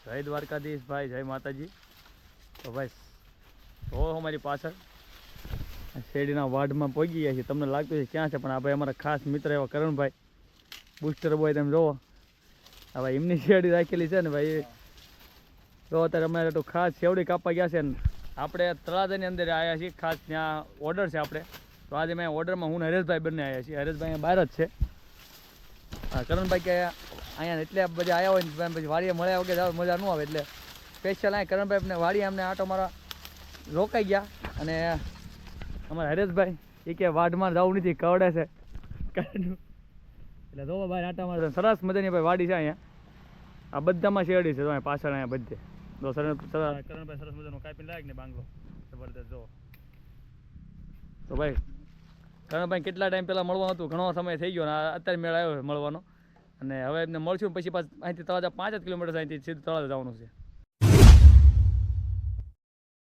જય દ્વારકાધીશ ભાઈ, જય માતાજી. તો ભાઈ તો અમારી પાછળ શેરડીના વાડમાં પહોંચી ગયા છીએ. તમને લાગતું છે ક્યાં છે, પણ આ ભાઈ અમારા ખાસ મિત્ર એવા કરણભાઈ બુસ્ટર બોય, તમે જોવો આ ભાઈ એમની શેરડી રાખેલી છે ને ભાઈ. તો અત્યારે અમારે તો ખાસ શેરડી કાપવા ગયા છે ને આપણે તળાજાની અંદર આવ્યા છીએ. ખાસ ત્યાં ઓર્ડર છે આપણે, તો આજે મેં ઓર્ડરમાં હું ને હરેશભાઈ બંને આવ્યા છીએ. હરેશભાઈ અહીંયા બહાર જ છે. કરણભાઈ કે અહીંયા એટલે બધા આવ્યા હોય ને પછી વાડીએ મળ્યા વગર જાવ મજા ન આવે, એટલે સ્પેશિયલ અહીંયા કરણભાઈ અમને વાડીએ અમને આટો મારા રોકાઈ ગયા. અને અમારા હરેશભાઈ એ કે વાડમાં જવું નથી, કવડે છે એટલે જો ભાઈ આટા મારે સરસ મજાની ભાઈ વાડી છે અહીંયા. આ બધામાં શેરડી છે તો પાછળ અહીંયા બધે તો કરણભાઈ સરસ મજાનો કાપીને લાગે ને બાંગલો જબરદસ્ત. જો તો ભાઈ કરણભાઈ કેટલા ટાઈમ પહેલાં મળવાનું હતું, ઘણો સમય થઈ ગયો ને અત્યારે મેળ આવ્યો મળવાનો. અને હવે એમને મળશું પછી પાછું અહીંથી તળાજા 5 જ કિલોમીટર અહીંથી સીધું તળાજા જવાનું છે.